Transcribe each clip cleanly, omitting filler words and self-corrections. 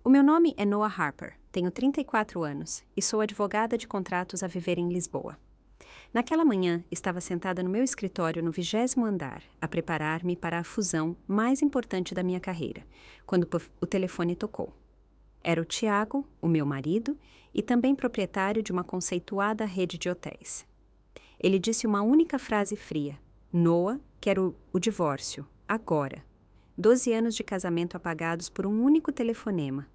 O meu nome é Noah Harper, tenho 34 anos e sou advogada de contratos a viver em Lisboa. Naquela manhã, estava sentada no meu escritório no 20º andar, a preparar-me para a fusão mais importante da minha carreira, quando o telefone tocou. Era o Tiago, o meu marido, e também proprietário de uma conceituada rede de hotéis. Ele disse uma única frase fria: Noah, quero o divórcio, agora. 12 anos de casamento apagados por um único telefonema.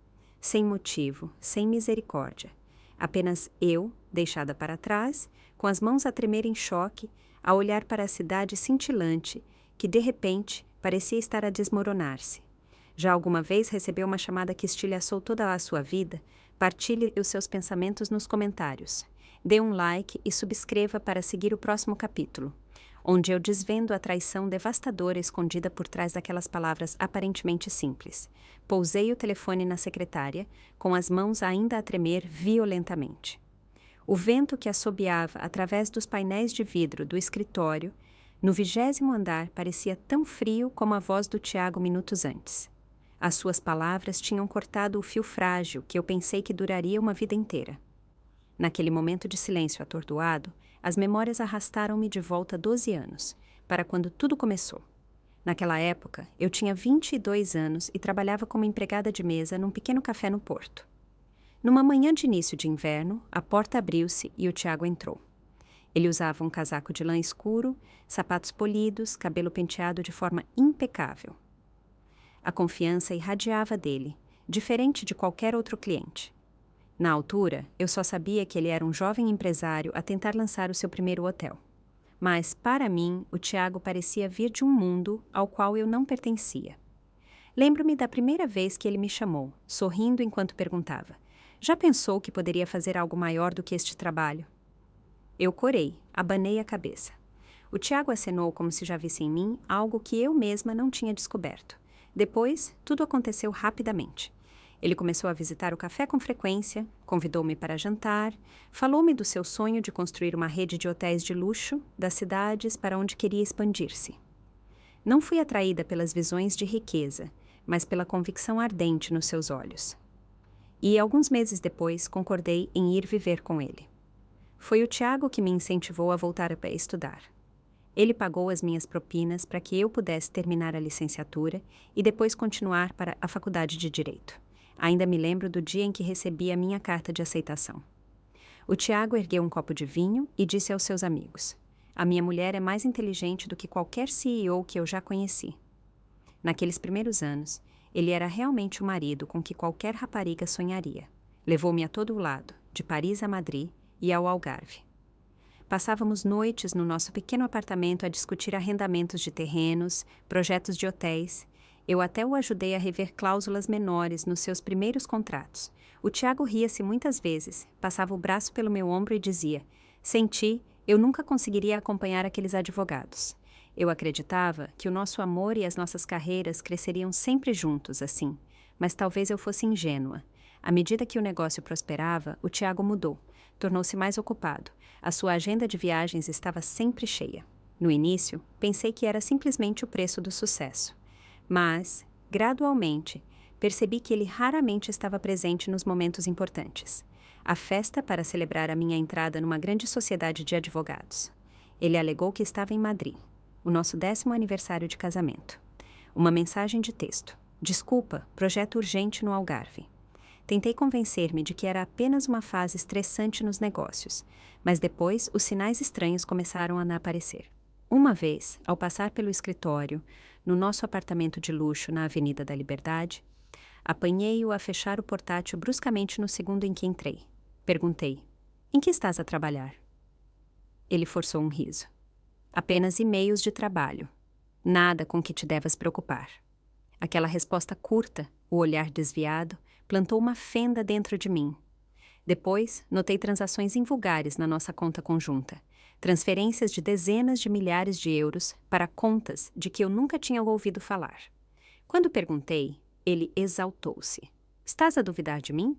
Sem motivo, sem misericórdia. Apenas eu, deixada para trás, com as mãos a tremer em choque, a olhar para a cidade cintilante, que de repente parecia estar a desmoronar-se. Já alguma vez recebeu uma chamada que estilhaçou toda a sua vida? Partilhe os seus pensamentos nos comentários. Dê um like e subscreva para seguir o próximo capítulo, onde eu desvendo a traição devastadora escondida por trás daquelas palavras aparentemente simples. Pousei o telefone na secretária, com as mãos ainda a tremer violentamente. O vento que assobiava através dos painéis de vidro do escritório, no 20º andar, parecia tão frio como a voz do Tiago minutos antes. As suas palavras tinham cortado o fio frágil que eu pensei que duraria uma vida inteira. Naquele momento de silêncio atordoado, as memórias arrastaram-me de volta 12 anos, para quando tudo começou. Naquela época, eu tinha 22 anos e trabalhava como empregada de mesa num pequeno café no Porto. Numa manhã de início de inverno, a porta abriu-se e o Tiago entrou. Ele usava um casaco de lã escuro, sapatos polidos, cabelo penteado de forma impecável. A confiança irradiava dele, diferente de qualquer outro cliente. Na altura, eu só sabia que ele era um jovem empresário a tentar lançar o seu primeiro hotel. Mas, para mim, o Tiago parecia vir de um mundo ao qual eu não pertencia. Lembro-me da primeira vez que ele me chamou, sorrindo enquanto perguntava: já pensou que poderia fazer algo maior do que este trabalho? Eu corei, abanei a cabeça. O Tiago acenou como se já visse em mim algo que eu mesma não tinha descoberto. Depois, tudo aconteceu rapidamente. Ele começou a visitar o café com frequência, convidou-me para jantar, falou-me do seu sonho de construir uma rede de hotéis de luxo das cidades para onde queria expandir-se. Não fui atraída pelas visões de riqueza, mas pela convicção ardente nos seus olhos. E, alguns meses depois, concordei em ir viver com ele. Foi o Tiago que me incentivou a voltar a estudar. Ele pagou as minhas propinas para que eu pudesse terminar a licenciatura e depois continuar para a faculdade de Direito. Ainda me lembro do dia em que recebi a minha carta de aceitação. O Tiago ergueu um copo de vinho e disse aos seus amigos: a minha mulher é mais inteligente do que qualquer CEO que eu já conheci. Naqueles primeiros anos, ele era realmente o marido com que qualquer rapariga sonharia. Levou-me a todo o lado, de Paris a Madrid e ao Algarve. Passávamos noites no nosso pequeno apartamento a discutir arrendamentos de terrenos, projetos de hotéis. Eu até o ajudei a rever cláusulas menores nos seus primeiros contratos. O Tiago ria-se muitas vezes, passava o braço pelo meu ombro e dizia: sem ti, eu nunca conseguiria acompanhar aqueles advogados. Eu acreditava que o nosso amor e as nossas carreiras cresceriam sempre juntos, assim, mas talvez eu fosse ingênua. À medida que o negócio prosperava, o Tiago mudou, tornou-se mais ocupado. A sua agenda de viagens estava sempre cheia. No início, pensei que era simplesmente o preço do sucesso. Mas, gradualmente, percebi que ele raramente estava presente nos momentos importantes. A festa para celebrar a minha entrada numa grande sociedade de advogados. Ele alegou que estava em Madrid, o nosso 10º aniversário de casamento. Uma mensagem de texto: desculpa, projeto urgente no Algarve. Tentei convencer-me de que era apenas uma fase estressante nos negócios, mas depois os sinais estranhos começaram a aparecer. Uma vez, ao passar pelo escritório, no nosso apartamento de luxo na Avenida da Liberdade, apanhei-o a fechar o portátil bruscamente no segundo em que entrei. Perguntei: em que estás a trabalhar? Ele forçou um riso. Apenas e-mails de trabalho. Nada com que te devas preocupar. Aquela resposta curta, o olhar desviado, plantou uma fenda dentro de mim. Depois, notei transações invulgares na nossa conta conjunta. Transferências de dezenas de milhares de euros para contas de que eu nunca tinha ouvido falar. Quando perguntei, ele exaltou-se. Estás a duvidar de mim?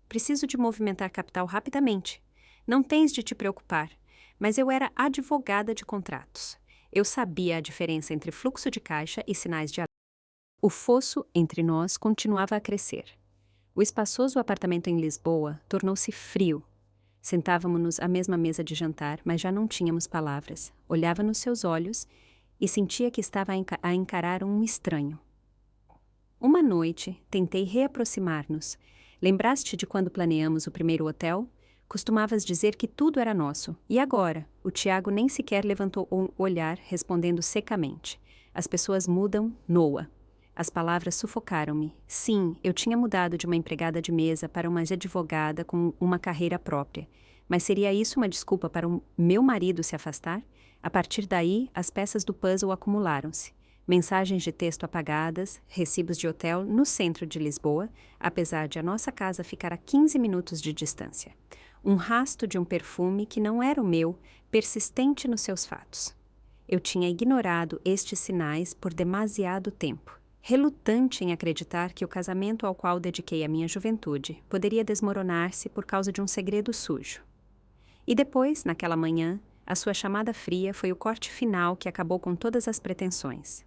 Preciso de movimentar capital rapidamente. Não tens de te preocupar, mas eu era advogada de contratos. Eu sabia a diferença entre fluxo de caixa e sinais de alerta. O fosso entre nós continuava a crescer. O espaçoso apartamento em Lisboa tornou-se frio. Sentávamos-nos à mesma mesa de jantar, mas já não tínhamos palavras. Olhava nos seus olhos e sentia que estava a encarar um estranho. Uma noite, tentei reaproximar-nos. Lembraste de quando planeamos o primeiro hotel? Costumavas dizer que tudo era nosso. E agora? O Tiago nem sequer levantou o olhar, respondendo secamente. As pessoas mudam, Noah. As palavras sufocaram-me. Sim, eu tinha mudado de uma empregada de mesa para uma advogada com uma carreira própria. Mas seria isso uma desculpa para o meu marido se afastar? A partir daí, as peças do puzzle acumularam-se. Mensagens de texto apagadas, recibos de hotel no centro de Lisboa, apesar de a nossa casa ficar a 15 minutos de distância. Um rasto de um perfume que não era o meu, persistente nos seus fatos. Eu tinha ignorado estes sinais por demasiado tempo, relutante em acreditar que o casamento ao qual dediquei a minha juventude poderia desmoronar-se por causa de um segredo sujo. E depois, naquela manhã, a sua chamada fria foi o corte final que acabou com todas as pretensões.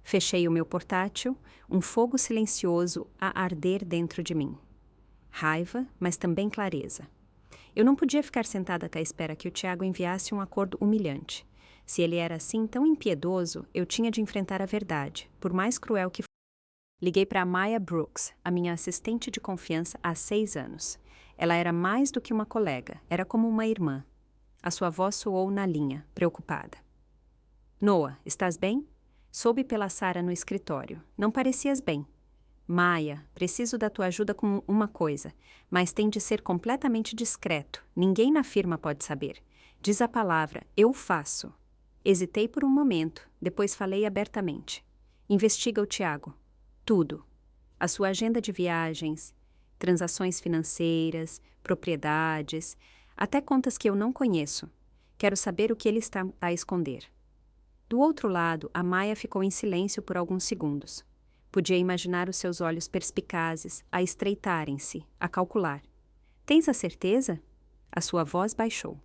Fechei o meu portátil, um fogo silencioso a arder dentro de mim. Raiva, mas também clareza. Eu não podia ficar sentada à espera que o Tiago enviasse um acordo humilhante. Se ele era assim tão impiedoso, eu tinha de enfrentar a verdade, por mais cruel que fosse. Liguei para Maya Brooks, a minha assistente de confiança há 6 anos. Ela era mais do que uma colega, era como uma irmã. A sua voz soou na linha, preocupada. Noah, estás bem? Soube pela Sara no escritório. Não parecias bem. Maya, preciso da tua ajuda com uma coisa, mas tem de ser completamente discreto. Ninguém na firma pode saber. Diz a palavra, eu faço. Hesitei por um momento, depois falei abertamente. Investiga o Tiago. Tudo. A sua agenda de viagens, transações financeiras, propriedades, até contas que eu não conheço. Quero saber o que ele está a esconder. Do outro lado, a Maya ficou em silêncio por alguns segundos. Podia imaginar os seus olhos perspicazes a estreitarem-se, a calcular. Tens a certeza? A sua voz baixou.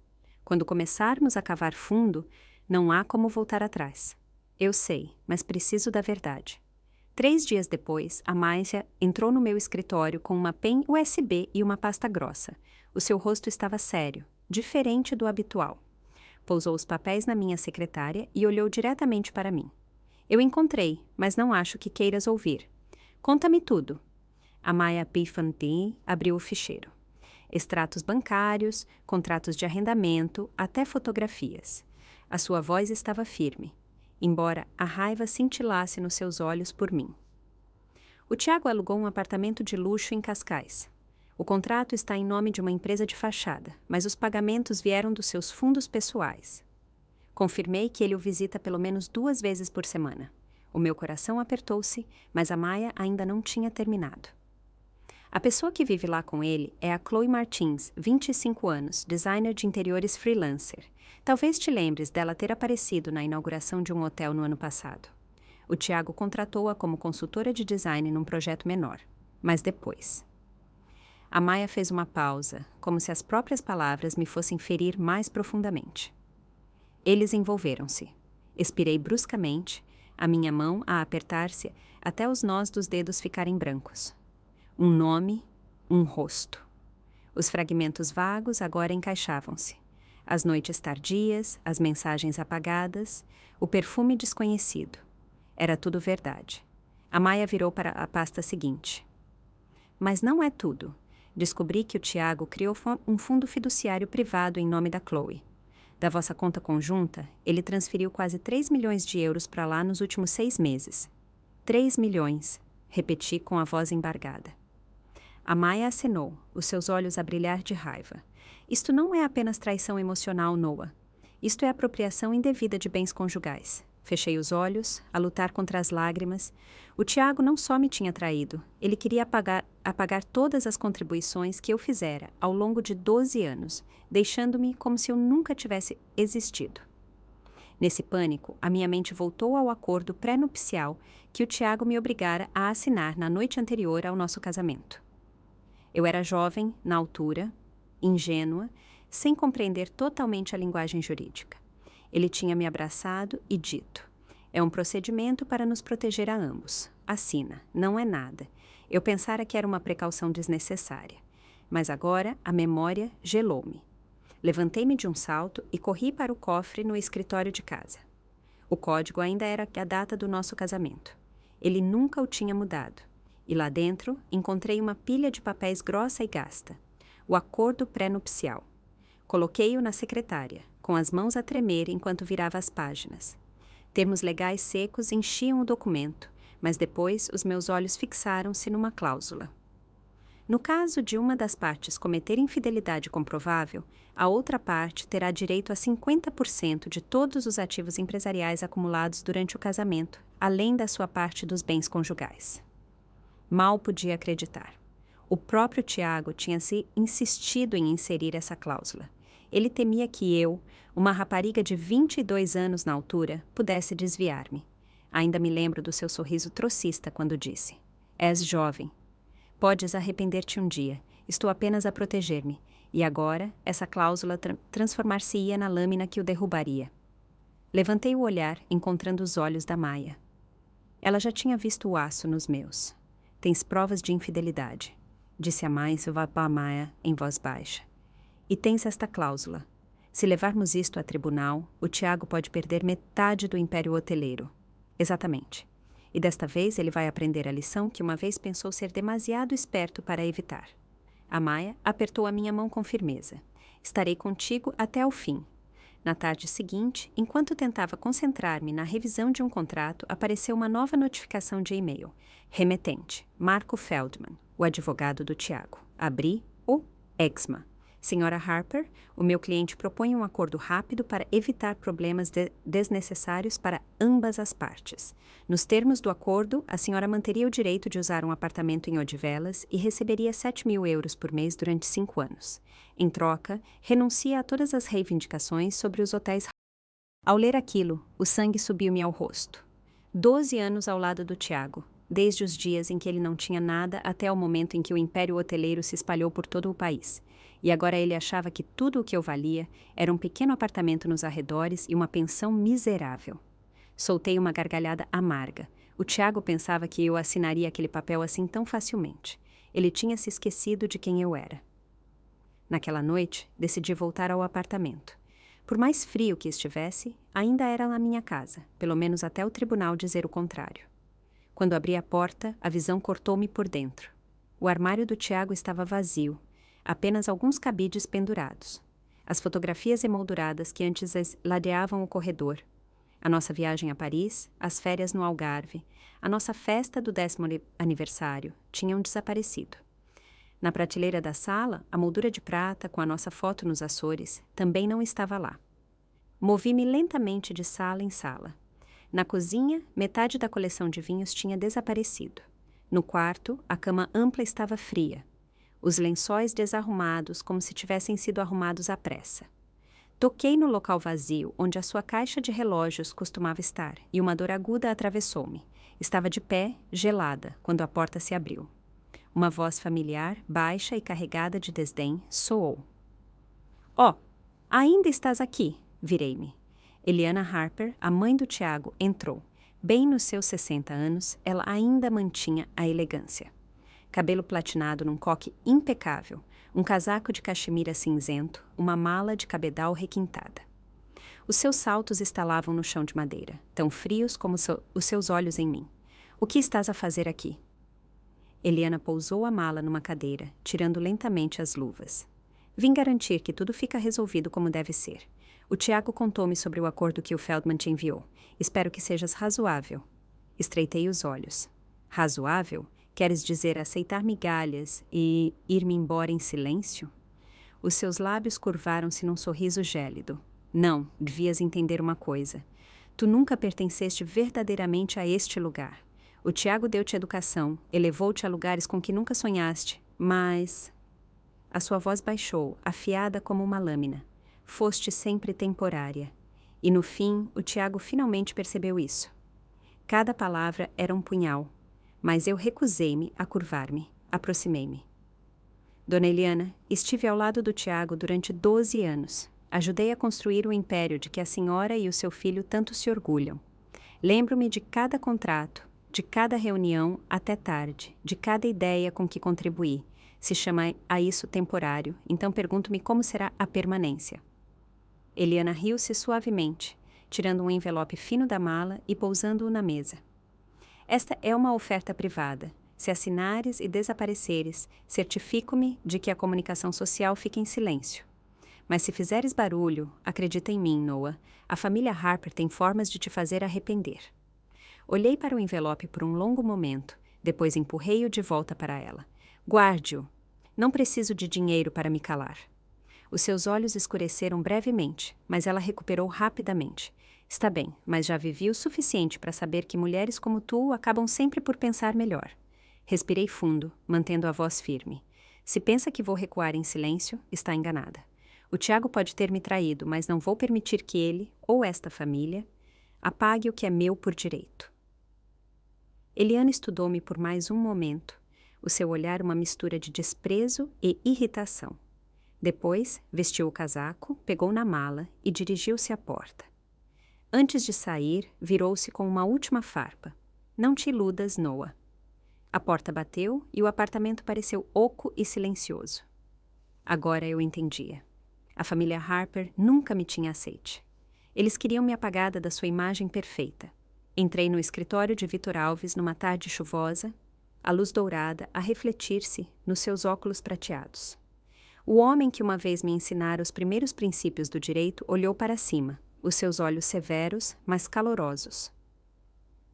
Quando começarmos a cavar fundo, não há como voltar atrás. Eu sei, mas preciso da verdade. 3 dias depois, a Maya entrou no meu escritório com uma pen USB e uma pasta grossa. O seu rosto estava sério, diferente do habitual. Pousou os papéis na minha secretária e olhou diretamente para mim. Eu encontrei, mas não acho que queiras ouvir. Conta-me tudo. A Maya Pifantin abriu o ficheiro. Extratos bancários, contratos de arrendamento, até fotografias. A sua voz estava firme, embora a raiva cintilasse nos seus olhos por mim. O Tiago alugou um apartamento de luxo em Cascais. O contrato está em nome de uma empresa de fachada, mas os pagamentos vieram dos seus fundos pessoais. Confirmei que ele o visita pelo menos 2 vezes por semana. O meu coração apertou-se, mas a Maya ainda não tinha terminado. A pessoa que vive lá com ele é a Chloe Martins, 25 anos, designer de interiores freelancer. Talvez te lembres dela ter aparecido na inauguração de um hotel no ano passado. O Tiago contratou-a como consultora de design num projeto menor, mas depois. A Maya fez uma pausa, como se as próprias palavras me fossem ferir mais profundamente. Eles envolveram-se. Expirei bruscamente, a minha mão a apertar-se até os nós dos dedos ficarem brancos. Um nome, um rosto. Os fragmentos vagos agora encaixavam-se. As noites tardias, as mensagens apagadas, o perfume desconhecido. Era tudo verdade. A Maya virou para a pasta seguinte. Mas não é tudo. Descobri que o Tiago criou um fundo fiduciário privado em nome da Chloe. Da vossa conta conjunta, ele transferiu quase 3 milhões de euros para lá nos últimos 6 meses. 3 milhões, repeti com a voz embargada. A Maya acenou, os seus olhos a brilhar de raiva. Isto não é apenas traição emocional, Noah. Isto é apropriação indevida de bens conjugais. Fechei os olhos, a lutar contra as lágrimas. O Tiago não só me tinha traído, ele queria apagar todas as contribuições que eu fizera ao longo de 12 anos, deixando-me como se eu nunca tivesse existido. Nesse pânico, a minha mente voltou ao acordo pré-nupcial que o Tiago me obrigara a assinar na noite anterior ao nosso casamento. Eu era jovem, na altura, ingênua, sem compreender totalmente a linguagem jurídica. Ele tinha me abraçado e dito: é um procedimento para nos proteger a ambos. Assina, não é nada. Eu pensara que era uma precaução desnecessária, mas agora a memória gelou-me. Levantei-me de um salto e corri para o cofre no escritório de casa. O código ainda era a data do nosso casamento. Ele nunca o tinha mudado. E lá dentro encontrei uma pilha de papéis grossa e gasta. O acordo pré-nupcial. Coloquei-o na secretária, com as mãos a tremer enquanto virava as páginas. Termos legais secos enchiam o documento, mas depois os meus olhos fixaram-se numa cláusula. No caso de uma das partes cometer infidelidade comprovável, a outra parte terá direito a 50% de todos os ativos empresariais acumulados durante o casamento, além da sua parte dos bens conjugais. Mal podia acreditar. O próprio Tiago tinha se insistido em inserir essa cláusula. Ele temia que eu, uma rapariga de 22 anos na altura, pudesse desviar-me. Ainda me lembro do seu sorriso trocista quando disse: "És jovem. Podes arrepender-te um dia. Estou apenas a proteger-me." E agora, essa cláusula transformar-se-ia na lâmina que o derrubaria. Levantei o olhar, encontrando os olhos da Maia. Ela já tinha visto o aço nos meus. "Tens provas de infidelidade", disse a mãe Maia em voz baixa. "E tens esta cláusula. Se levarmos isto a tribunal, o Tiago pode perder metade do império hoteleiro." Exatamente. E desta vez ele vai aprender a lição que uma vez pensou ser demasiado esperto para evitar. A Maia apertou a minha mão com firmeza. "Estarei contigo até ao fim." Na tarde seguinte, enquanto tentava concentrar-me na revisão de um contrato, apareceu uma nova notificação de e-mail. Remetente: Marco Feldman, o advogado do Tiago. Abri o Exma. "Senhora Harper, o meu cliente propõe um acordo rápido para evitar problemas desnecessários para ambas as partes. Nos termos do acordo, a senhora manteria o direito de usar um apartamento em Odivelas e receberia 7.000 euros por mês durante 5 anos. Em troca, renuncia a todas as reivindicações sobre os hotéis." Ao ler aquilo, o sangue subiu-me ao rosto. 12 anos ao lado do Tiago, desde os dias em que ele não tinha nada até o momento em que o império hoteleiro se espalhou por todo o país. E agora ele achava que tudo o que eu valia era um pequeno apartamento nos arredores e uma pensão miserável. Soltei uma gargalhada amarga. O Tiago pensava que eu assinaria aquele papel assim tão facilmente. Ele tinha se esquecido de quem eu era. Naquela noite, decidi voltar ao apartamento. Por mais frio que estivesse, ainda era na minha casa, pelo menos até o tribunal dizer o contrário. Quando abri a porta, a visão cortou-me por dentro. O armário do Tiago estava vazio. Apenas alguns cabides pendurados. As fotografias emolduradas que antes ladeavam o corredor. A nossa viagem a Paris, as férias no Algarve, a nossa festa do 10º aniversário tinham desaparecido. Na prateleira da sala, a moldura de prata com a nossa foto nos Açores também não estava lá. Movi-me lentamente de sala em sala. Na cozinha, metade da coleção de vinhos tinha desaparecido. No quarto, a cama ampla estava fria. Os lençóis desarrumados como se tivessem sido arrumados à pressa. Toquei no local vazio onde a sua caixa de relógios costumava estar e uma dor aguda atravessou-me. Estava de pé, gelada, quando a porta se abriu. Uma voz familiar, baixa e carregada de desdém, soou. "Oh, ainda estás aqui!" Virei-me. Eliana Harper, a mãe do Tiago, entrou. Bem nos seus 60 anos, ela ainda mantinha a elegância. Cabelo platinado num coque impecável, um casaco de caxemira cinzento, uma mala de cabedal requintada. Os seus saltos estalavam no chão de madeira, tão frios como os seus olhos em mim. "O que estás a fazer aqui?" Eliana pousou a mala numa cadeira, tirando lentamente as luvas. "Vim garantir que tudo fica resolvido como deve ser. O Tiago contou-me sobre o acordo que o Feldman te enviou. Espero que sejas razoável." Estreitei os olhos. "Razoável? Queres dizer aceitar migalhas e ir-me embora em silêncio?" Os seus lábios curvaram-se num sorriso gélido. "Não, devias entender uma coisa. Tu nunca pertenceste verdadeiramente a este lugar. O Tiago deu-te educação, elevou-te a lugares com que nunca sonhaste, mas..." A sua voz baixou, afiada como uma lâmina. "Foste sempre temporária." E no fim, o Tiago finalmente percebeu isso. Cada palavra era um punhal. Mas eu recusei-me a curvar-me, aproximei-me. "Dona Eliana, estive ao lado do Tiago durante 12 anos. Ajudei a construir o império de que a senhora e o seu filho tanto se orgulham. Lembro-me de cada contrato, de cada reunião até tarde, de cada ideia com que contribuí. Se chama a isso temporário, então pergunto-me como será a permanência. Eliana riu-se suavemente, tirando um envelope fino da mala e pousando-o na mesa. Esta é uma oferta privada. Se assinares e desapareceres, certifico-me de que a comunicação social fica em silêncio. Mas se fizeres barulho, acredita em mim, Noah, a família Harper tem formas de te fazer arrepender. Olhei para o envelope por um longo momento, depois empurrei-o de volta para ela. Guarde-o. Não preciso de dinheiro para me calar. Os seus olhos escureceram brevemente, mas ela recuperou rapidamente. Está bem, mas já vivi o suficiente para saber que mulheres como tu acabam sempre por pensar melhor. Respirei fundo, mantendo a voz firme. Se pensa que vou recuar em silêncio, está enganada. O Tiago pode ter me traído, mas não vou permitir que ele, ou esta família, apague o que é meu por direito. Eliana estudou-me por mais um momento, o seu olhar uma mistura de desprezo e irritação. Depois, vestiu o casaco, pegou na mala e dirigiu-se à porta. Antes de sair, virou-se com uma última farpa. Não te iludas, Noah. A porta bateu e o apartamento pareceu oco e silencioso. Agora eu entendia. A família Harper nunca me tinha aceite. Eles queriam me apagada da sua imagem perfeita. Entrei no escritório de Vitor Alves numa tarde chuvosa, a luz dourada a refletir-se nos seus óculos prateados. O homem que uma vez me ensinara os primeiros princípios do direito olhou para cima, os seus olhos severos, mas calorosos.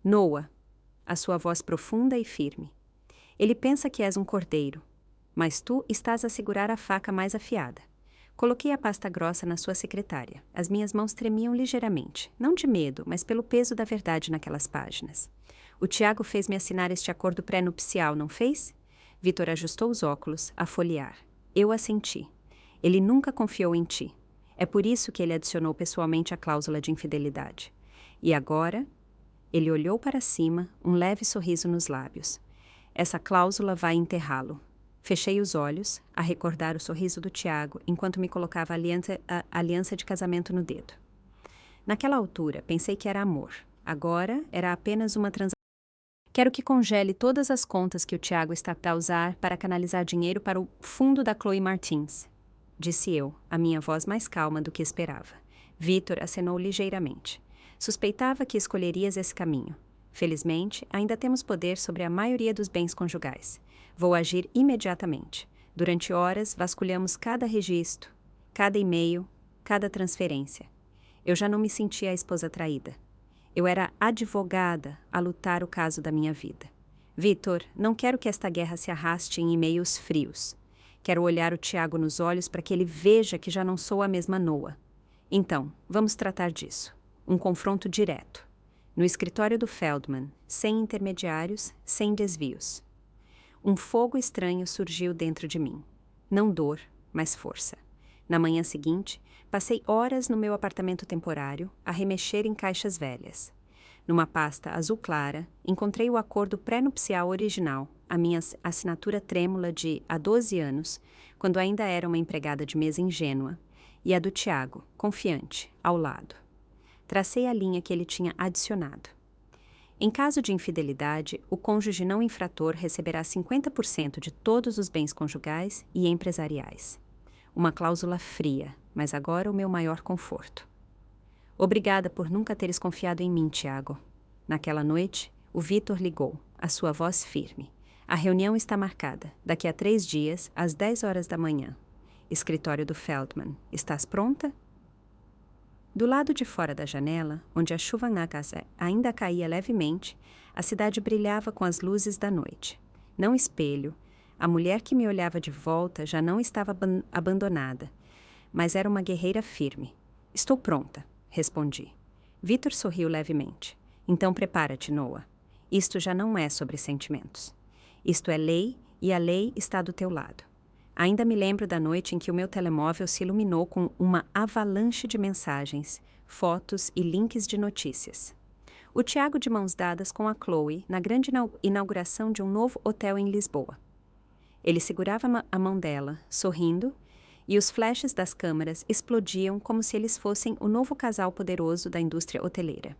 Noah, a sua voz profunda e firme. Ele pensa que és um cordeiro, mas tu estás a segurar a faca mais afiada. Coloquei a pasta grossa na sua secretária. As minhas mãos tremiam ligeiramente, não de medo, mas pelo peso da verdade naquelas páginas. O Tiago fez-me assinar este acordo pré-nupcial, não fez? Vitor ajustou os óculos, a folhear. Eu assenti. Ele nunca confiou em ti. É por isso que ele adicionou pessoalmente a cláusula de infidelidade. E agora? Ele olhou para cima, um leve sorriso nos lábios. Essa cláusula vai enterrá-lo. Fechei os olhos, a recordar o sorriso do Tiago, enquanto me colocava a aliança de casamento no dedo. Naquela altura, pensei que era amor. Agora, era apenas uma transação. Quero que congele todas as contas que o Tiago está a usar para canalizar dinheiro para o fundo da Chloe Martins, disse eu, a minha voz mais calma do que esperava. Vitor acenou ligeiramente. Suspeitava que escolherias esse caminho. Felizmente, ainda temos poder sobre a maioria dos bens conjugais. Vou agir imediatamente. Durante horas, vasculhamos cada registro, cada e-mail, cada transferência. Eu já não me sentia a esposa traída. Eu era advogada a lutar o caso da minha vida. Vitor, não quero que esta guerra se arraste em e-mails frios. Quero olhar o Tiago nos olhos para que ele veja que já não sou a mesma Noah. Então, vamos tratar disso. Um confronto direto. No escritório do Feldman, sem intermediários, sem desvios. Um fogo estranho surgiu dentro de mim. Não dor, mas força. Na manhã seguinte, passei horas no meu apartamento temporário a remexer em caixas velhas. Numa pasta azul clara, encontrei o acordo pré-nupcial original, a minha assinatura trêmula de há 12 anos, quando ainda era uma empregada de mesa ingênua, e a do Tiago, confiante, ao lado. Tracei a linha que ele tinha adicionado. Em caso de infidelidade, o cônjuge não infrator receberá 50% de todos os bens conjugais e empresariais. Uma cláusula fria, mas agora o meu maior conforto. Obrigada por nunca teres confiado em mim, Tiago. Naquela noite, o Vitor ligou, a sua voz firme. A reunião está marcada, daqui a 3 dias, às 10 horas da manhã. Escritório do Feldman. Estás pronta? Do lado de fora da janela, onde a chuva na casa ainda caía levemente, a cidade brilhava com as luzes da noite. Não espelho, a mulher que me olhava de volta já não estava abandonada, mas era uma guerreira firme. Estou pronta, respondi. Vitor sorriu levemente. Então prepara-te, Noah. Isto já não é sobre sentimentos. Isto é lei e a lei está do teu lado. Ainda me lembro da noite em que o meu telemóvel se iluminou com uma avalanche de mensagens, fotos e links de notícias. O Tiago de mãos dadas com a Chloe na grande inauguração de um novo hotel em Lisboa. Ele segurava a mão dela, sorrindo, e os flashes das câmeras explodiam como se eles fossem o novo casal poderoso da indústria hoteleira.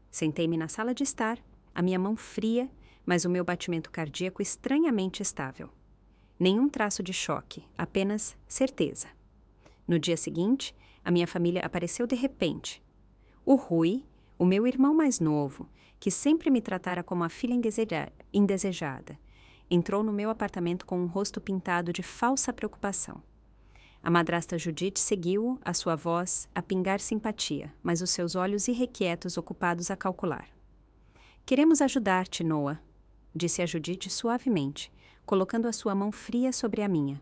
Sentei-me na sala de estar, A minha mão fria, mas o meu batimento cardíaco estranhamente estável. Nenhum traço de choque, apenas certeza. No dia seguinte, a minha família apareceu de repente. O Rui, o meu irmão mais novo, que sempre me tratara como a filha indesejada, entrou no meu apartamento com um rosto pintado de falsa preocupação. A madrasta Judite seguiu-o, a sua voz a pingar simpatia, mas os seus olhos irrequietos ocupados a calcular. Queremos ajudar-te, Noah, disse a Judite suavemente, colocando a sua mão fria sobre a minha.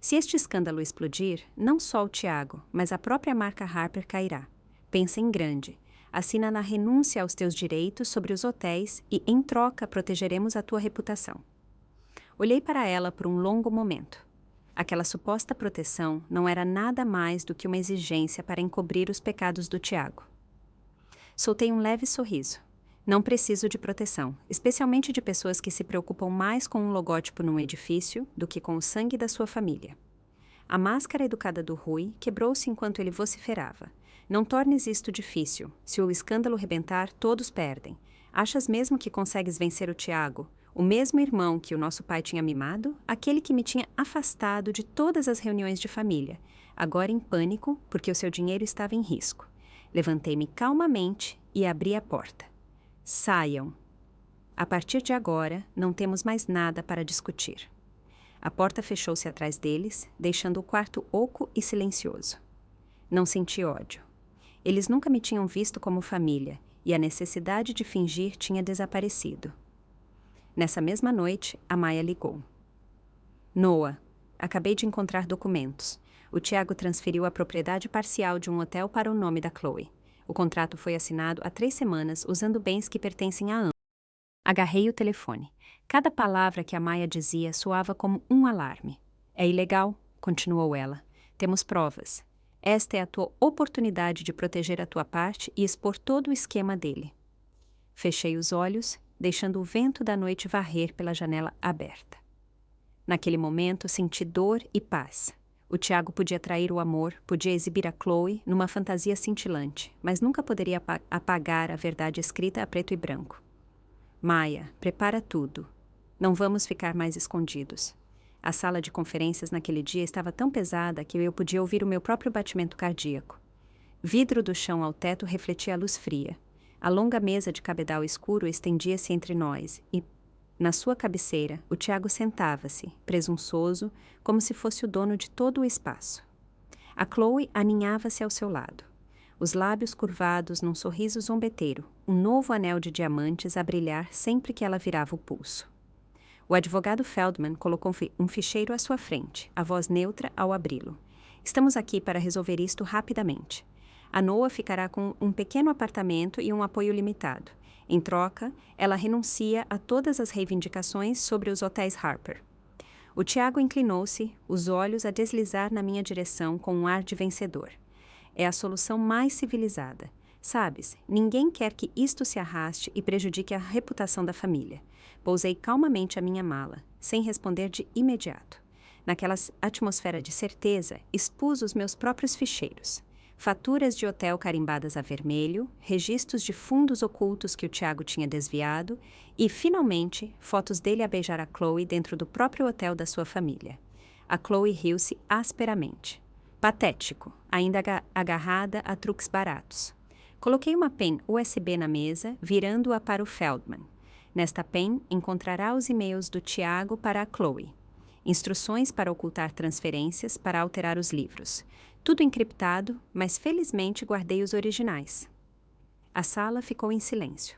Se este escândalo explodir, não só o Tiago, mas a própria marca Harper cairá. Pensa em grande. Assina na renúncia aos teus direitos sobre os hotéis e, em troca, protegeremos a tua reputação. Olhei para ela por um longo momento. Aquela suposta proteção não era nada mais do que uma exigência para encobrir os pecados do Tiago. Soltei um leve sorriso. Não preciso de proteção, especialmente de pessoas que se preocupam mais com um logótipo num edifício do que com o sangue da sua família. A máscara educada do Rui quebrou-se enquanto ele vociferava. Não tornes isto difícil. Se o escândalo rebentar, todos perdem. Achas mesmo que consegues vencer o Tiago, o mesmo irmão que o nosso pai tinha mimado, aquele que me tinha afastado de todas as reuniões de família, agora em pânico porque o seu dinheiro estava em risco. Levantei-me calmamente e abri a porta. Saiam. A partir de agora, não temos mais nada para discutir. A porta fechou-se atrás deles, deixando o quarto oco e silencioso. Não senti ódio. Eles nunca me tinham visto como família, e a necessidade de fingir tinha desaparecido. Nessa mesma noite, a Maia ligou. Noah, acabei de encontrar documentos. O Tiago transferiu a propriedade parcial de um hotel para o nome da Chloe. O contrato foi assinado há 3 semanas, usando bens que pertencem a ambos. Agarrei o telefone. Cada palavra que a Maia dizia soava como um alarme. É ilegal, continuou ela. Temos provas. Esta é a tua oportunidade de proteger a tua parte e expor todo o esquema dele. Fechei os olhos, deixando o vento da noite varrer pela janela aberta. Naquele momento, senti dor e paz. O Tiago podia trair o amor, podia exibir a Chloe numa fantasia cintilante, mas nunca poderia apagar a verdade escrita a preto e branco. Maia, prepara tudo. Não vamos ficar mais escondidos. A sala de conferências naquele dia estava tão pesada que eu podia ouvir o meu próprio batimento cardíaco. Vidro do chão ao teto refletia a luz fria. A longa mesa de cabedal escuro estendia-se entre nós e, na sua cabeceira, o Tiago sentava-se, presunçoso, como se fosse o dono de todo o espaço. A Chloe aninhava-se ao seu lado. Os lábios curvados num sorriso zombeteiro, um novo anel de diamantes a brilhar sempre que ela virava o pulso. O advogado Feldman colocou um ficheiro à sua frente, a voz neutra ao abri-lo. Estamos aqui para resolver isto rapidamente. A Noah ficará com um pequeno apartamento e um apoio limitado. Em troca, ela renuncia a todas as reivindicações sobre os hotéis Harper. O Tiago inclinou-se, os olhos a deslizar na minha direção com um ar de vencedor. É a solução mais civilizada. Sabes, ninguém quer que isto se arraste e prejudique a reputação da família. Pousei calmamente a minha mala, sem responder de imediato. Naquela atmosfera de certeza, expus os meus próprios ficheiros. Faturas de hotel carimbadas a vermelho, registros de fundos ocultos que o Tiago tinha desviado e, finalmente, fotos dele a beijar a Chloe dentro do próprio hotel da sua família. A Chloe riu-se asperamente. Patético, ainda agarrada a truques baratos. Coloquei uma pen USB na mesa, virando-a para o Feldman. Nesta pen encontrará os e-mails do Tiago para a Chloe. Instruções para ocultar transferências para alterar os livros. Tudo encriptado, mas felizmente guardei os originais. A sala ficou em silêncio.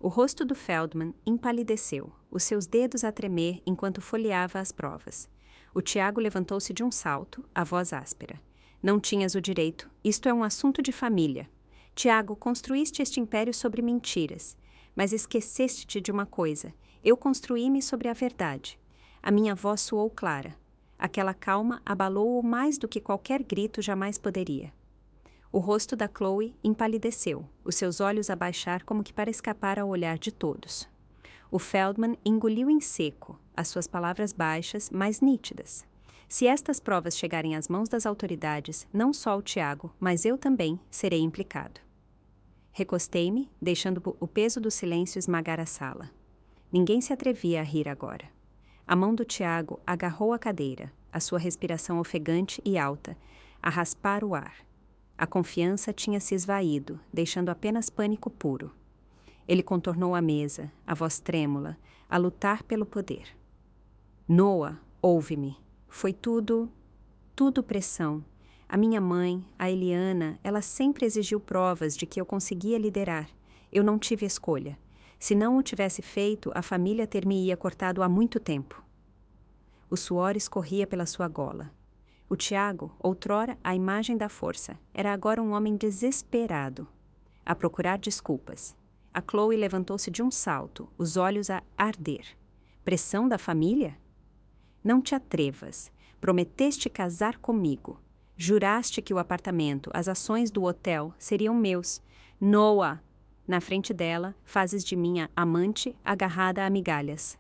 O rosto do Feldman empalideceu, os seus dedos a tremer enquanto folheava as provas. O Tiago levantou-se de um salto, a voz áspera. Não tinhas o direito. Isto é um assunto de família. Tiago, construíste este império sobre mentiras. Mas esqueceste-te de uma coisa. Eu construí-me sobre a verdade. A minha voz soou clara. Aquela calma abalou-o mais do que qualquer grito jamais poderia. O rosto da Chloe empalideceu, os seus olhos a baixar como que para escapar ao olhar de todos. O Feldman engoliu em seco, as suas palavras baixas, mas nítidas. Se estas provas chegarem às mãos das autoridades, não só o Tiago, mas eu também serei implicado. Recostei-me, deixando o peso do silêncio esmagar a sala. Ninguém se atrevia a rir agora. A mão do Tiago agarrou a cadeira, a sua respiração ofegante e alta, a raspar o ar. A confiança tinha se esvaído, deixando apenas pânico puro. Ele contornou a mesa, a voz trêmula, a lutar pelo poder. Noah, ouve-me. Foi tudo pressão. A minha mãe, a Eliana, ela sempre exigiu provas de que eu conseguia liderar. Eu não tive escolha. Se não o tivesse feito, a família ter-me-ia cortado há muito tempo. O suor escorria pela sua gola. O Tiago, outrora a imagem da força, era agora um homem desesperado, a procurar desculpas. A Chloe levantou-se de um salto, os olhos a arder. Pressão da família? Não te atrevas. Prometeste casar comigo. Juraste que o apartamento, as ações do hotel seriam meus. Noah! Na frente dela, fazes de minha amante agarrada a migalhas.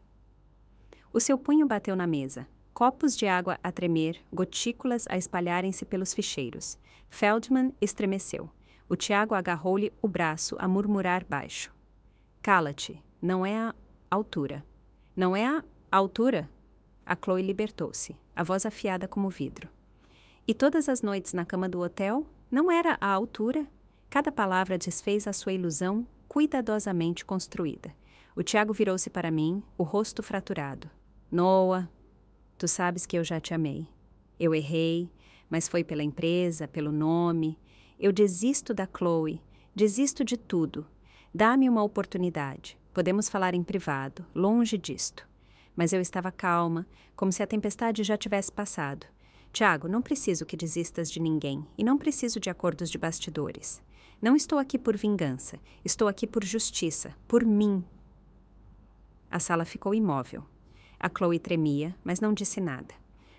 O seu punho bateu na mesa. Copos de água a tremer, gotículas a espalharem-se pelos ficheiros. Feldman estremeceu. O Tiago agarrou-lhe o braço a murmurar baixo. Cala-te, não é a altura. Não é a altura? A Chloe libertou-se, a voz afiada como vidro. E todas as noites na cama do hotel, não era a altura? Cada palavra desfez a sua ilusão cuidadosamente construída. O Tiago virou-se para mim, o rosto fraturado. Noah, tu sabes que eu já te amei. Eu errei, mas foi pela empresa, pelo nome. Eu desisto da Chloe, desisto de tudo. Dá-me uma oportunidade. Podemos falar em privado, longe disto. Mas eu estava calma, como se a tempestade já tivesse passado. Tiago, não preciso que desistas de ninguém e não preciso de acordos de bastidores. Não estou aqui por vingança, estou aqui por justiça, por mim. A sala ficou imóvel. A Chloe tremia, mas não disse nada.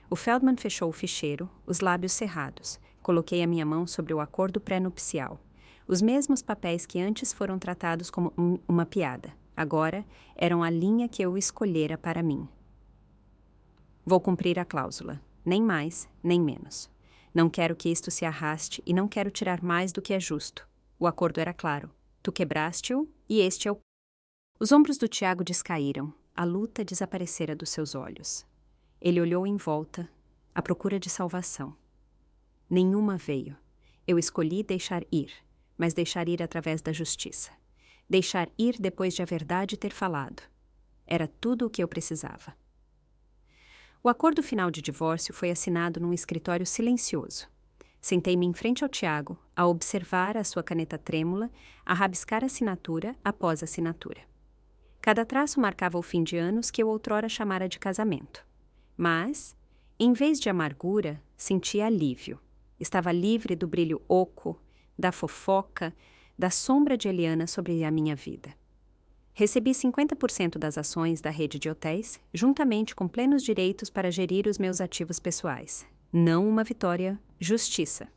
O Feldman fechou o ficheiro, os lábios cerrados. Coloquei a minha mão sobre o acordo pré-nupcial. Os mesmos papéis que antes foram tratados como uma piada. Agora eram a linha que eu escolhera para mim. Vou cumprir a cláusula. Nem mais, nem menos. Não quero que isto se arraste e não quero tirar mais do que é justo. O acordo era claro. Tu quebraste-o e este é o... Os ombros do Tiago descaíram. A luta desaparecera dos seus olhos. Ele olhou em volta, à procura de salvação. Nenhuma veio. Eu escolhi deixar ir, mas deixar ir através da justiça. Deixar ir depois de a verdade ter falado. Era tudo o que eu precisava. O acordo final de divórcio foi assinado num escritório silencioso. Sentei-me em frente ao Tiago, a observar a sua caneta trêmula, a rabiscar a assinatura após a assinatura. Cada traço marcava o fim de anos que eu outrora chamara de casamento. Mas, em vez de amargura, senti alívio. Estava livre do brilho oco, da fofoca, da sombra de Eliana sobre a minha vida. Recebi 50% das ações da rede de hotéis, juntamente com plenos direitos para gerir os meus ativos pessoais. Não uma vitória, justiça.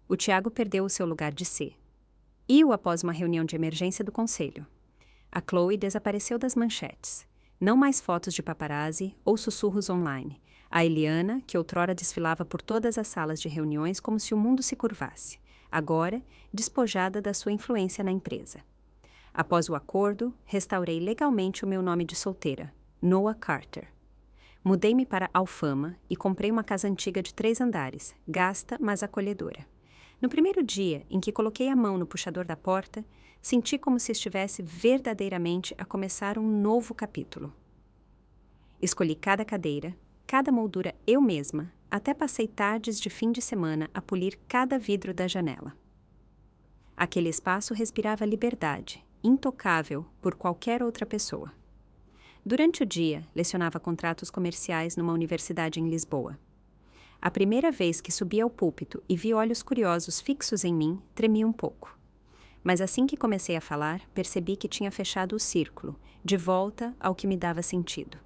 O Tiago perdeu o seu lugar de ser. E-o após uma reunião de emergência do conselho. A Chloe desapareceu das manchetes. Não mais fotos de paparazzi ou sussurros online. A Eliana, que outrora desfilava por todas as salas de reuniões como se o mundo se curvasse. Agora, despojada da sua influência na empresa. Após o acordo, restaurei legalmente o meu nome de solteira, Noah Carter. Mudei-me para Alfama e comprei uma casa antiga de 3 andares, gasta, mas acolhedora. No primeiro dia em que coloquei a mão no puxador da porta, senti como se estivesse verdadeiramente a começar um novo capítulo. Escolhi cada cadeira, cada moldura eu mesma, até passei tardes de fim de semana a polir cada vidro da janela. Aquele espaço respirava liberdade, intocável por qualquer outra pessoa. Durante o dia, lecionava contratos comerciais numa universidade em Lisboa. A primeira vez que subi ao púlpito e vi olhos curiosos fixos em mim, tremi um pouco. Mas assim que comecei a falar, percebi que tinha fechado o círculo, de volta ao que me dava sentido.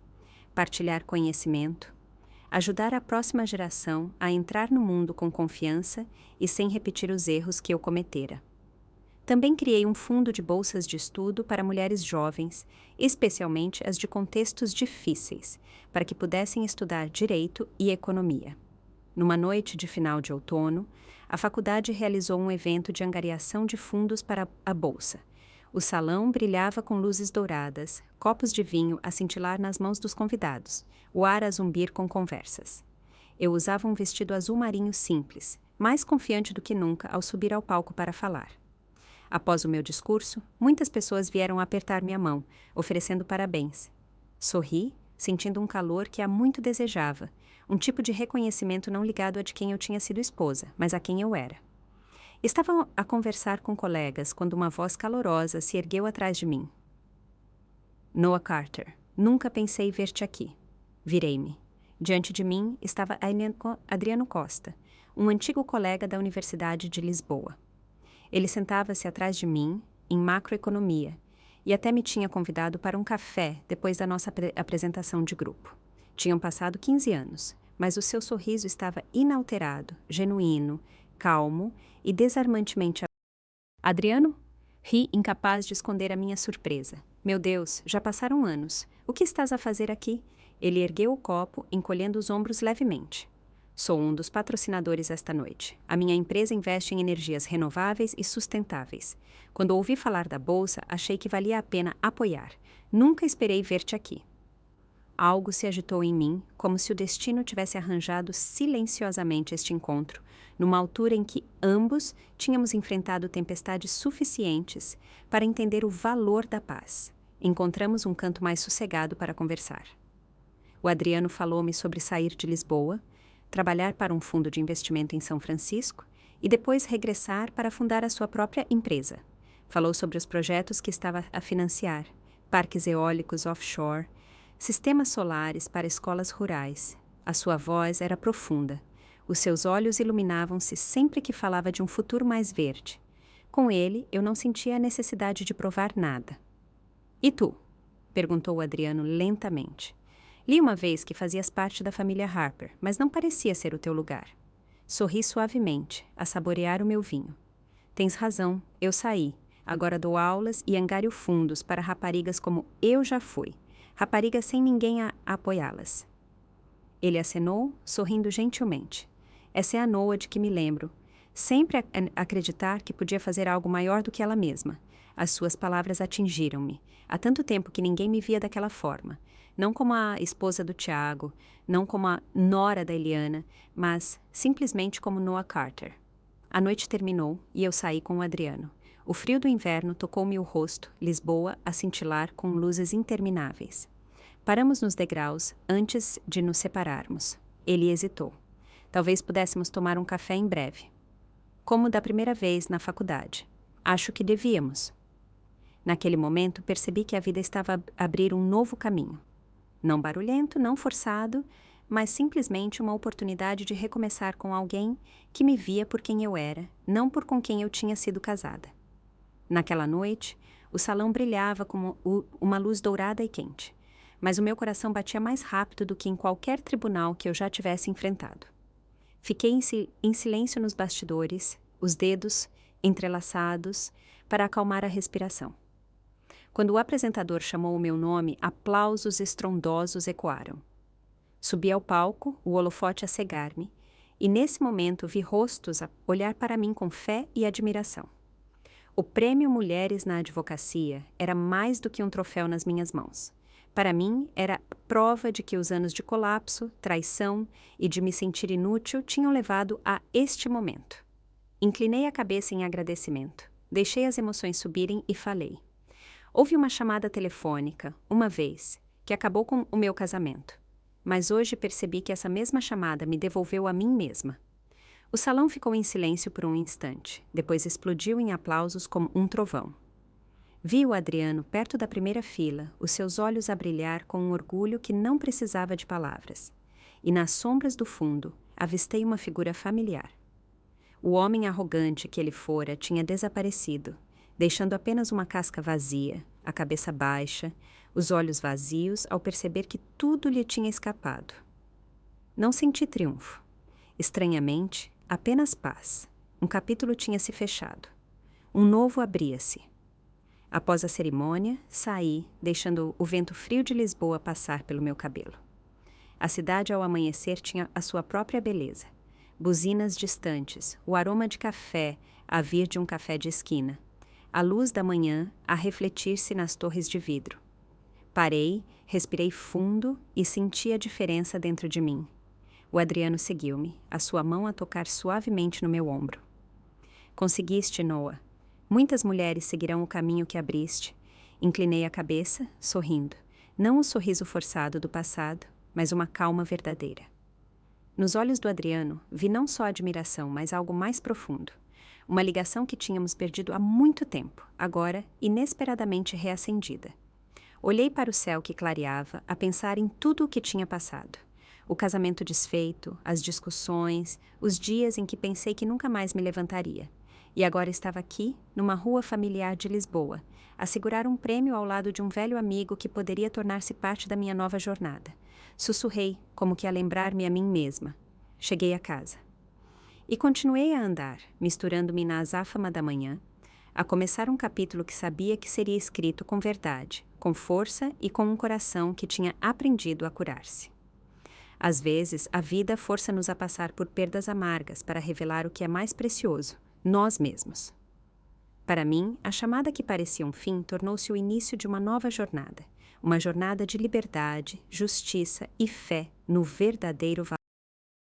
Partilhar conhecimento, ajudar a próxima geração a entrar no mundo com confiança e sem repetir os erros que eu cometera. Também criei um fundo de bolsas de estudo para mulheres jovens, especialmente as de contextos difíceis, para que pudessem estudar direito e economia. Numa noite de final de outono, A faculdade realizou um evento de angariação de fundos para a bolsa. O salão brilhava com luzes douradas, copos de vinho a cintilar nas mãos dos convidados, o ar a zumbir com conversas. Eu usava um vestido azul marinho simples, mais confiante do que nunca ao subir ao palco para falar. Após o meu discurso, muitas pessoas vieram apertar minha mão, oferecendo parabéns. Sorri, sentindo um calor que há muito desejava, um tipo de reconhecimento não ligado a de quem eu tinha sido esposa, mas a quem eu era. Estava a conversar com colegas quando uma voz calorosa se ergueu atrás de mim. Noah Carter, nunca pensei ver-te aqui. Virei-me. Diante de mim estava Adriano Costa, um antigo colega da Universidade de Lisboa. Ele sentava-se atrás de mim, em macroeconomia, e até me tinha convidado para um café depois da nossa apresentação de grupo. Tinham passado 15 anos, mas o seu sorriso estava inalterado, genuíno, calmo e desarmantemente. Adriano? Ri, incapaz de esconder a minha surpresa. Meu Deus, já passaram anos. O que estás a fazer aqui? Ele ergueu o copo, encolhendo os ombros levemente. Sou um dos patrocinadores esta noite. A minha empresa investe em energias renováveis e sustentáveis. Quando ouvi falar da bolsa, achei que valia a pena apoiar. Nunca esperei ver-te aqui. Algo se agitou em mim, como se o destino tivesse arranjado silenciosamente este encontro, numa altura em que ambos tínhamos enfrentado tempestades suficientes para entender o valor da paz. Encontramos um canto mais sossegado para conversar. O Adriano falou-me sobre sair de Lisboa, trabalhar para um fundo de investimento em São Francisco e depois regressar para fundar a sua própria empresa. Falou sobre os projetos que estava a financiar, parques eólicos offshore, sistemas solares para escolas rurais. A sua voz era profunda. Os seus olhos iluminavam-se sempre que falava de um futuro mais verde. Com ele, eu não sentia a necessidade de provar nada. E tu? Perguntou o Adriano lentamente. Li uma vez que fazias parte da família Harper, mas não parecia ser o teu lugar. Sorri suavemente, a saborear o meu vinho. Tens razão, eu saí. Agora dou aulas e angario fundos para raparigas como eu já fui. Raparigas sem ninguém a apoiá-las. Ele acenou, sorrindo gentilmente. Essa é a Noah de que me lembro. Sempre acreditar que podia fazer algo maior do que ela mesma. As suas palavras atingiram-me. Há tanto tempo que ninguém me via daquela forma. Não como a esposa do Tiago, não como a nora da Eliana, mas simplesmente como Noah Carter. A noite terminou e eu saí com o Adriano. O frio do inverno tocou-me o rosto, Lisboa a cintilar com luzes intermináveis. Paramos nos degraus antes de nos separarmos. Ele hesitou. Talvez pudéssemos tomar um café em breve. Como da primeira vez na faculdade. Acho que devíamos. Naquele momento, percebi que a vida estava a abrir um novo caminho. Não barulhento, não forçado, mas simplesmente uma oportunidade de recomeçar com alguém que me via por quem eu era, não por com quem eu tinha sido casada. Naquela noite, o salão brilhava como uma luz dourada e quente, mas o meu coração batia mais rápido do que em qualquer tribunal que eu já tivesse enfrentado. Fiquei em silêncio nos bastidores, os dedos entrelaçados, para acalmar a respiração. Quando o apresentador chamou o meu nome, aplausos estrondosos ecoaram. Subi ao palco, o holofote a cegar-me, e nesse momento vi rostos a olhar para mim com fé e admiração. O prêmio Mulheres na Advocacia era mais do que um troféu nas minhas mãos. Para mim, era prova de que os anos de colapso, traição e de me sentir inútil tinham levado a este momento. Inclinei a cabeça em agradecimento, deixei as emoções subirem e falei. Houve uma chamada telefônica, uma vez, que acabou com o meu casamento. Mas hoje percebi que essa mesma chamada me devolveu a mim mesma. O salão ficou em silêncio por um instante, depois explodiu em aplausos como um trovão. Vi o Adriano perto da primeira fila, os seus olhos a brilhar com um orgulho que não precisava de palavras. E nas sombras do fundo, avistei uma figura familiar. O homem arrogante que ele fora tinha desaparecido, deixando apenas uma casca vazia, a cabeça baixa, os olhos vazios ao perceber que tudo lhe tinha escapado. Não senti triunfo. Estranhamente, apenas paz. Um capítulo tinha se fechado. Um novo abria-se. Após a cerimônia, saí, deixando o vento frio de Lisboa passar pelo meu cabelo. A cidade ao amanhecer tinha a sua própria beleza. buzinas distantes, o aroma de café a vir de um café de esquina, a luz da manhã a refletir-se nas torres de vidro. Parei, respirei fundo e senti a diferença dentro de mim. O Adriano seguiu-me, a sua mão a tocar suavemente no meu ombro. Conseguiste, Noah. Muitas mulheres seguirão o caminho que abriste. Inclinei a cabeça, sorrindo. Não o sorriso forçado do passado, mas uma calma verdadeira. Nos olhos do Adriano, vi não só admiração, mas algo mais profundo. Uma ligação que tínhamos perdido há muito tempo, agora inesperadamente reacendida. Olhei para o céu que clareava, a pensar em tudo o que tinha passado. O casamento desfeito, as discussões, os dias em que pensei que nunca mais me levantaria. E agora estava aqui, numa rua familiar de Lisboa, a segurar um prêmio ao lado de um velho amigo que poderia tornar-se parte da minha nova jornada. Sussurrei, como que a lembrar-me a mim mesma. Cheguei a casa. E continuei a andar, misturando-me na azáfama da manhã, a começar um capítulo que sabia que seria escrito com verdade, com força e com um coração que tinha aprendido a curar-se. Às vezes, a vida força-nos a passar por perdas amargas para revelar o que é mais precioso, nós mesmos. Para mim, a chamada que parecia um fim tornou-se o início de uma nova jornada, uma jornada de liberdade, justiça e fé no verdadeiro valor.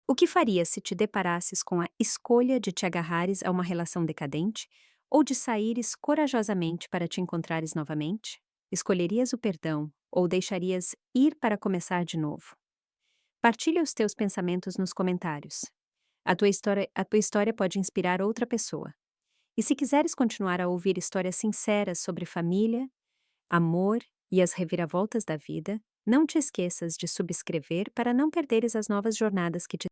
O que farias se te deparasses com a escolha de te agarrares a uma relação decadente ou de saíres corajosamente para te encontrares novamente? Escolherias o perdão ou deixarias ir para começar de novo? Partilha os teus pensamentos nos comentários. A tua história pode inspirar outra pessoa. E se quiseres continuar a ouvir histórias sinceras sobre família, amor e as reviravoltas da vida, não te esqueças de subscrever para não perderes as novas jornadas que te